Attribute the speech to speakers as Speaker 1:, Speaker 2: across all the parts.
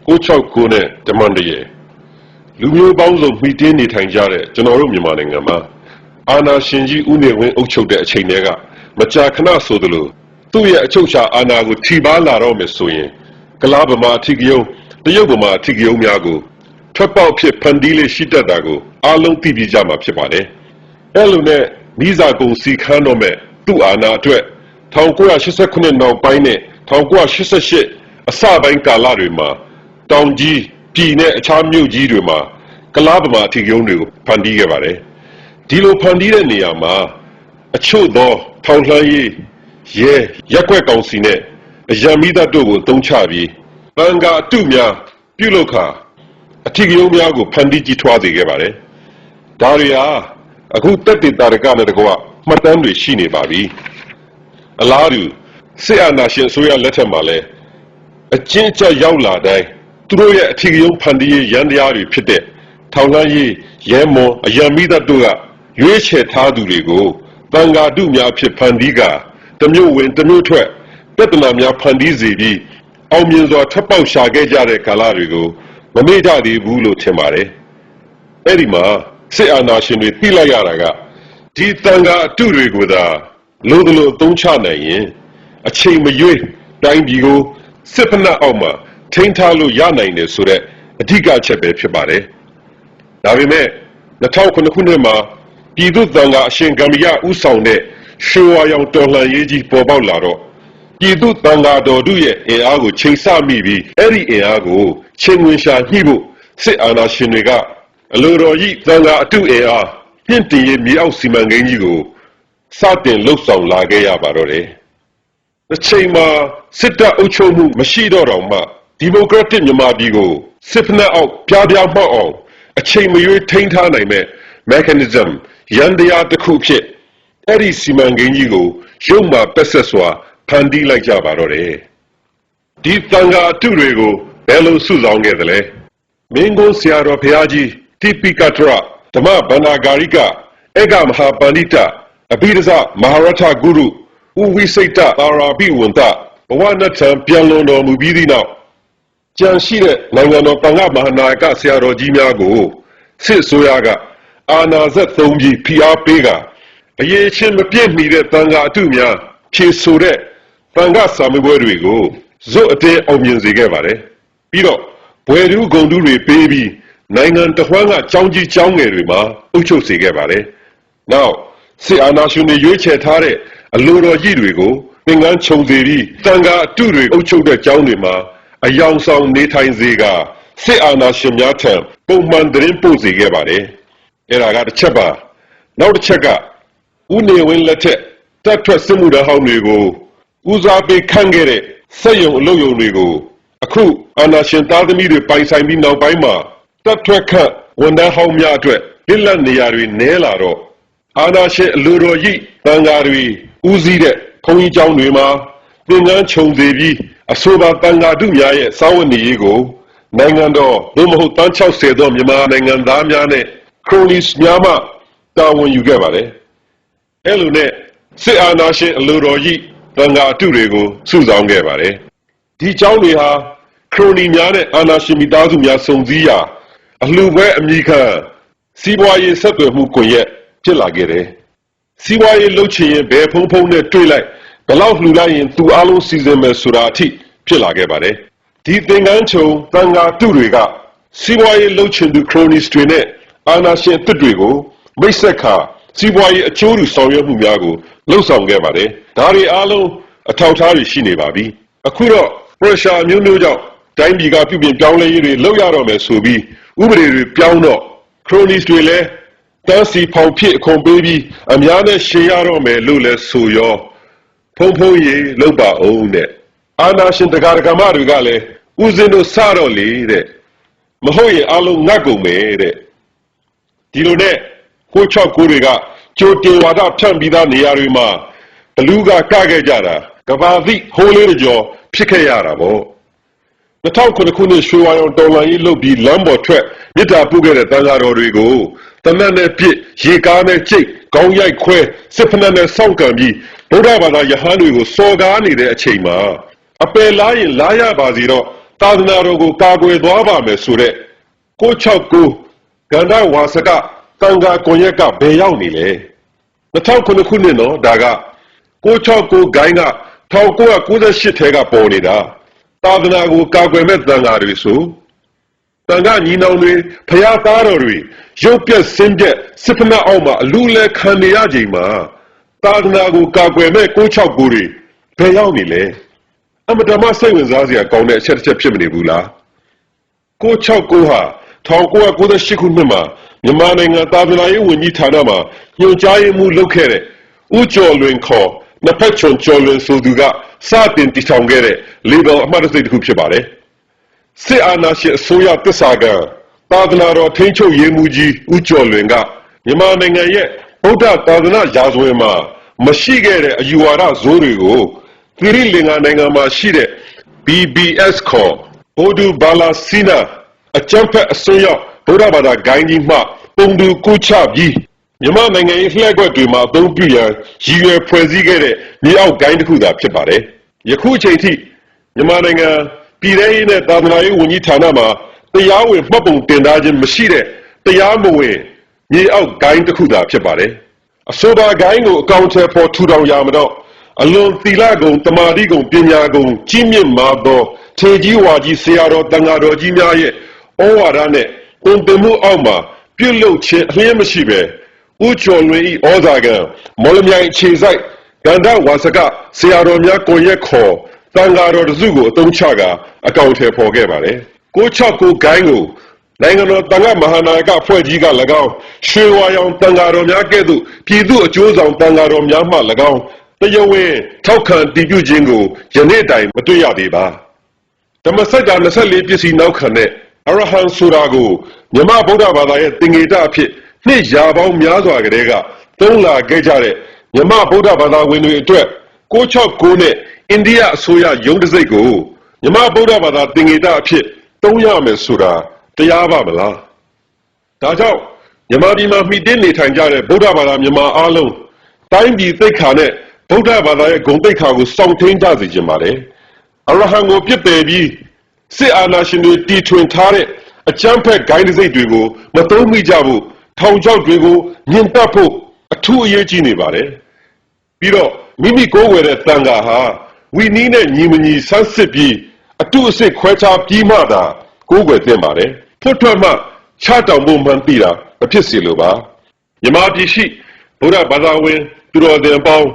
Speaker 1: ကို6နဲ့တမန်တရေလူမျိုးပေါင်းစုံမှီတင်းနေထိုင်ကြတဲ့ကျွန်တော်တို့မြန်မာနိုင်ငံမှာအာဏာရှင်ကြီးဦးနေဝင်းအုပ်ချုပ်တဲ့အချိန်တွေကမကြာခဏဆိုသလိုသူ့ရဲ့အချုပ်အခြာအာဏာကိုထိပါလာတော့မယ်ဆိုရင်ကလားဗမာအထီးကယုံတရုတ်ဗမာအထီးကယုံများကိုထွက်ပေါက်ဖြစ်ဖန်တီးလေးရှိတတ်တာကိုအားလုံးသိပြီးကြမှာဖြစ်ပါတယ်။အဲ့လိုနဲ့မိစာကုံစီခန်းတော့မဲ့သူ့အာဏာအတွက်1989နောက်ပိုင်းနဲ့1988အစပိုင်းကာလတွေမှာတောင်ကြီးပြည်နဲ့အခြားမြို့ကြီးတွေမှာကလားဗမာအထီးကယုံတွေကိုဖန်တီးခဲ့ပါတယ်။ဒီလိုဖန်တီးတဲ့နေရာမှာအချို့သောထောင်လှမ်းရေးရဲရက်ွက်ကောင်စီနဲ့အယံမိသားတို့ကိုတုံးချပြီးတန်ခါအတုများပြုလုပ်ခါအထီးကယုံများကိုဖန်တီးကြီးထွားစေခဲ့ပါတယ်။ဒါတွေဟာအခုတက်တေတာရကနဲ့တကွမှတ်တမ်းတွေရှိနေပါပြီ။အလားတူစစ်အာဏာရှင်အစိုးရလက်ထက်မှာလည်းအကျဉ်းချရောက်လာတိုင်းသူတို့ရဲ့အထီးကယုံဖန်တီးရေးရန်တရားတွေဖြစ်တဲ့ထောင်လှမ်းရေးရဲမော်အယံမိသားတို့ကရွေးချယ်ထားသူတွေကိုတန်ခါတုများဖြစ်ဖန်တီးကာတမျိုးဝင်တမျိုးထွက်ပြဿနာများဖန်တီးစေပြီးအောင်မြင်စွာထပ်ပေါက်ရှာခဲ့ကြတဲ့ကာလတွေကိုမမေ့ကြသေးဘူးလို့ထင်ပါတယ်။အဲ့ဒီမှာစစ်အာဏာရှင်တွေသိလိုက်ရတာကဒီတန်ခါအတုတွေကိုသာလိုသလိုအသုံးချနိုင်ရင်အချိန်မရွေးတိုင်းပြည်ကိုစစ်ဖက်နှက်အောက်မှာထိန်းထားလို့ရနိုင်တယ်ဆိုတဲ့အဓိကအချက်ပဲဖြစ်ပါတယ်။ဒါပေမဲ့2009ခုနှစ်မှာပြည်သူ့တန်ခါအရှင်ဂမ်ဘီယာဦးဆောင်တဲ့ရွှေဝါရောင်တော်လှန်ရေးကြီးပေါ်ပေါက်လာတော့ပြည်သူ့တန်ခါတော်တို့ရဲ့အင်အားကိုချိန်ဆမိပြီးအဲ့ဒီအင်အားကိုချိန်ဝင်ရှာညှိဖို့စစ်အာဏာရှင်တွေကအလိုတော်ကြီးတန်ခါအတုအင်အားမြင့်တင်ရေးမြေအောက်စီမံကိန်းကြီးကိုစတင်လှုပ်ဆောင်လာခဲ့ရပါတော့တယ်။အချိန်မှာစစ်တပ်အုပ်ချုပ်မှုမရှိတော့တောင်မှဒီမိုကရက်တစ်မြန်မာပြည်ကိုစစ်ဖက်နှက်အောက်ပြားပြားမှောက်အောင်အချိန်မရွေးထိန်းထားနိုင်မဲ့ mechanism ရန်တရားတစ်ခုဖြစ်အဲ့ဒီစီမံကိန်းကြီးကိုရုပ်မှာပက်ဆက်စွာဖန်တီးလိုက်ကြပါတော့တယ်။ဒီတန်ခါအတုတွေကိုဘယ်လိုစုဆောင်ခဲ့သလဲ။မင်းကုန်းဆရာတော်ဘုရားကြီးတိပိကထရဓမ္မဗန္နာဂါရိကဧကမဟာပန္တိတအဘိဓဇမဟာရထဂုရုဥဝိစိတ်တသာရာပိဝန္တဘဝနထံပြန်လွန်တော်မူပြီးသည့်နောက်ကြံရှိတဲ့နိုင်ငံတော်တန်ခါမဟာနာယကဆရာတော်ကြီးများကိုစစ်အစိုးရကအာဏာစက်သုံးပြီးဖိအားပေးကအရေးချင်းမပြည့်မီတဲ့တန်ခါအတုများဖြေဆိုတဲ့တန်ခါစာမေးပွဲတွေကိုဇွတ်အတင်းအောင်မြင်စေခဲ့ပါတယ်။ပြီးတော့ဘွယ်တူးဂုံတူးတွေပေးပြီးနိုင်ငံတစ်ဝှမ်းကကျောင်းကြီးကျောင်းငယ်တွေမှာအုပ်ချုပ်စေခဲ့ပါတယ်။နောက်စစ်အာဏာရှင်တွေရွေးချယ်ထားတဲ့အလိုတော်ကြီးတွေကိုသင်္ကန်းခြုံစေပြီးတန်ခါအတုတွေအုပ်ချုပ်တဲ့ကျောင်းတွေမှာအယောင်ဆောင်နေထိုင်စေကစစ်အာဏာရှင်များထံပုံမှန်သတင်းပို့စေခဲ့ပါတယ်။အဲ့ဒါကတစ်ချက်ပါ။နောက်တစ်ချက်ကဦးနေဝင်းလက်ထက်တပ်ထွက်စစ်မှုထမ်းဟောင်းတွေကိုဦးစားပေးခန့်ခဲ့တဲ့စက်ရုံအလုပ်ရုံတွေကိုအခုအာဏာရှင်သားသမီးတွေပိုင်ဆိုင်ပြီးနောက်ပိုင်းမှာတပ်ထွက်ခန့်ဝန်ထမ်းဟောင်းများအတွက်လက်လက်နေရာတွေနည်းလာတော့အာဏာရှင်အလိုတော်ကြီးတန်ခါတွေဦးစီးတဲ့ဘုန်းကြီးကျောင်းတွေမှာသင်္ကန်းခြုံစေပြီးအဆိုပါတန်ခါတုများရဲ့စာဝတ်နေရေးကိုနိုင်ငံတော်သို့မဟုတ်တန်း60သောမြန်မာနိုင်ငံသားများနဲ့ခရိုနီစ်များမှတာဝန်ယူခဲ့ပါတယ်။အဲ့လိုနဲ့စစ်အာဏာရှင်အလိုတော်ကြီးတန်ခါအတုတွေကိုစုဆောင်ခဲ့ပါတယ်။ဒီကျောင်းတွေဟာခရိုနီများနဲ့အာဏာရှင်မိသားစုများစုံစည်းရာအလှပွဲအမိခံစီးပွားရေးဆက်သွယ်မှုကွန်ရက်ဖြစ်လာခဲ့တယ်။စီးပွားရေးလှုပ်ချင်ရင်ဘယ်ဖုံနဲ့တွေ့လိုက်ဘယ်လောက်လှူလိုက်ရင်သူအားလုံးစီစဉ်မယ်ဆိုတာအထိဖြစ်လာခဲ့ပါတယ်။ဒီသင်္ကန်းချုံတန်ခါတုတွေကစီးပွားရေးလှုပ်ချင်သူခရိုနီစ်တွေနဲ့အာဏာရှင်အသစ်တွေကိုမိတ်ဆက်ခါစီးပွားရေးအကျိုးတူဆောင်ရွက်မှုများကိုလှုပ်ဆောင်ခဲ့ပါတယ်။ဒါတွေအားလုံးအထောက်အထားတွေရှိနေပါပြီ။အခုတော့ pressure မျိုးမျိုးကြောင့်တိုင်းပြည်ကပြုပြင်ပြောင်းလဲရေးတွေလုပ်ရတော့မယ်ဆိုပြီးဥပဒေတွေပြောင်းတော့ cronies တွေလည်းတန်းစီဖောင်ဖြစ်အခွန်ပေးပြီးအများနဲ့ရှင်းရတော့မယ်လို့လဲဆိုရောဖုံဖုံရေလောက်ပါအောင်တဲ့အာဏာရှင်တကာတကာမတွေကလည်းဦးစင်းတို့စတော့လေတဲ့မဟုတ်ရင်အလုံးငတ်ကုန်မယ်တဲ့ဒီလိုနဲ့ကို69တွေကကြိုတင်ဝါဒဖြန့်ပြီးသားနေရာတွေမှာဘလူးကကခဲ့ကြတာကဘာသည့်ဟိုးလေးတကြောဖြစ်ခဲ့ရတာပေါ့2009ခုနှစ်ရွှေဝါရောင်တော်လှန်ရေးလုပ်ပြီးလမ်းပေါ်ထွက်မြစ်တာပုခဲ့တဲ့တန်ခါတော်တွေကိုတနက်နဲ့ပြစ်ရေကားနဲ့ကျိတ်ခေါင်းရိုက်ခွဲစစ်ဖက်နဲ့စောင့်ကံပြီးဗုဒ္ဓဘာသာယဟန်တွေကိုစော်ကားနေတဲ့အချိန်မှာအပယ်လားရင်လားရပါစီတော့ သာသနာတော်ကိုကာကွယ်သွားပါမယ်ဆိုတဲ့669ကန္တဝါစကတန်ခါကွန်ရက်ကဘယ်ရောက်နေလဲ2009ခုနှစ်နော်ဒါက669ဂိုင်းက1998ထဲကပေါ်နေတာသာသနာကိုကာကွယ်မဲ့တန်ခါတွေဆိုတန်ခါညီနောင်တွေဖျားသားတော်တွေရုပ်ပြက်ဆင်းပြက်စစ်ဖက်အောက်မှာအလူလဲခံနေရချိန်မှာသာသနာကိုကာကွယ်မဲ့669တွေဘယ်ရောက်နေလဲအမတမစိတ်ဝင်စားစရာကောင်းတဲ့အချက်တစ်ချက်ဖြစ်မနေဘူးလား669ဟာ1998ခုနှစ်မှာမြန်မာနိုင်ငံသာသနာရေးဝန်ကြီးဌာနမှာညွှန်ကြားရေးမှူးလုပ်ခဲ့တဲ့ဦးကျော်လွင်ခေါ်နှစ်ဖက်ချွန်ကျော်လွင်ဆိုသူကစတင်တည်ထောင်ခဲ့တဲ့ label အမှတ်တရတစ်ခုဖြစ်ပါတယ်စစ်အာဏာရှင်အစိုးရတစ္ဆာကံသာသနာတော်ထိန်းချုပ်ရေးမှူးကြီးဦးကျော်လွင်ကမြန်မာနိုင်ငံရဲ့ဗုဒ္ဓသာသနာရာဇဝင်မှာမရှိခဲ့တဲ့အယူဝါဒဇိုးတွေကိုသီရိလင်္ကာနိုင်ငံမှာရှိတဲ့ BBS ခေါ်ဘိုဒူဘာလာစီနာအကျန်းဖက်အစွန်းရောက်ဗုဒ္ဓဘာသာဂိုင်းကြီးမှပုံတူကူချပြီးမြန်မာနိုင်ငံရဲ့လှည့်ကွက်တွေမှာအသုံးပြုရန်ရည်ရွယ်ဖွဲ့စည်းခဲ့တဲ့မြေအောက်ဂိုင်းတစ်ခုသာဖြစ်ပါတယ်ယခုအချိန်ထိမြန်မာနိုင်ငံပြည်ထရေးနဲ့သာသနာရေးဝန်ကြီးဌာနမှာတရားဝင်မှတ်ပုံတင်ထားခြင်းမရှိတဲ့တရားမဝင်မြေအောက်ဂိုင်းတစ်ခုသာဖြစ်ပါတယ်အဆိုပါဂိုင်းကိုအကောင့်ထဲပေါ်ထူထောင်ရမှာတော့အလွန်သီလကုံတမာတိကုံပညာကုံကြီးမြင့်မာသောထေကြီးဝါကြီးဆရာတော်တန်ဃာတော်ကြီးများရဲ့ဩဝါဒနဲ့ပုံသင်မှုအောက်မှာပြုလုပ်ခြင်းအလျင်းမရှိပဲဦးကျော်လွင်၏ဩဇာကံမော်လမြိုင်ခြေဆိုင်ကန္တဝါစကဆရာတော်များကိုရက်ခေါ်တန်ဃာတော်တစုကိုအသုံးချကအကောင့်ထဲပေါ်ခဲ့ပါတယ်669ဂိုင်းကိုနိုင်ငံတော်တန်ခါမဟာနာယကဖွဲ့ကြီးက၎င်းရွှေဝါရောင်တန်ဃာတော်များကဲ့သို့ပြည်သူအကျိုးဆောင်တန်ဃာတော်များမှ၎င်းတရားဝင်ထောက်ခံတည်ပြုခြင်းကိုယနေ့တိုင်မတွေ့ရသေးပါဓမ္မစကြာ24ပစ္စည်းနောက်ခံတဲ့အရဟံဆိုတာကိုမြမဗုဒ္ဓဘာသာရဲ့သင်္ကေတအဖြစ်နှစ်ရာပေါင်းများစွာကတည်းကသုံးလာခဲ့ကြတဲ့မြမဗုဒ္ဓဘာသာဝင်တွေအတွက်669နဲ့အိန္ဒိယအစိုးရရုံးတံဆိပ်ကိုမြမဗုဒ္ဓဘာသာသင်္ကေတအဖြစ်သုံးရမယ်ဆိုတာတရားပါမလားဒါကြောင့်မြန်မာပြည်မှာမိတင်းနေထိုင်ကြတဲ့ဗုဒ္ဓဘာသာမြန်မာအားလုံးတိုင်းပြည်သိက္ခာနဲ့ဗုဒ္ဓဘာသာရဲ့ဂုဏ်သိက္ခာကိုစောင့်ထိန်းကြစေခြင်းပါတယ်အရဟံကိုပြစ်ပယ်ပြီးစစ်အာဏာရှင်တွေတီထွင်ထားတဲ့အကြမ်းဖက်ဂိုင်းတစိတ်တွေကိုမသုံးမိကြဖို့ထောင်ချောက်တွေကိုမြင့်တက်ဖို့အထူးအရေးကြီးနေပါတယ်ပြီးတော့မိမိကိုယ်ဝယ်တဲ့တန်ခါဟာဝီနီးနဲ့ညီမညီဆန်းစစ်ပြီးအတုအစစ်ခွဲခြားပြီးမှသာကိုယ်ဝယ်သင့်ပါတယ်ဖွတ်ထွက်မှချတောင်ဖို့မှန်းသိတာမဖြစ်စေလိုပါမြမပြည်ရှိဗုဒ္ဓဘာသာဝင်သူတော်စင်ပေါင်း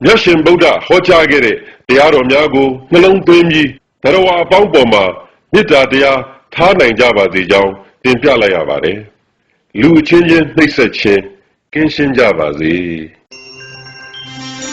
Speaker 1: မြတ်ရှင်ဗုဒ္ဓဟောကြားခဲ့တဲ့တရားတော်များကိုနှလုံးသွင်းပြီးသရဝါအပေါင်းပေါ်မှာမေတ္တာတရားထားနိုင်ကြပါစေကြောင်းတင်ပြလိုက်ရပါတယ်လူချင်းချင်းနှိပ်စက်ခြင်းကင်းရှင်းကြပါစေ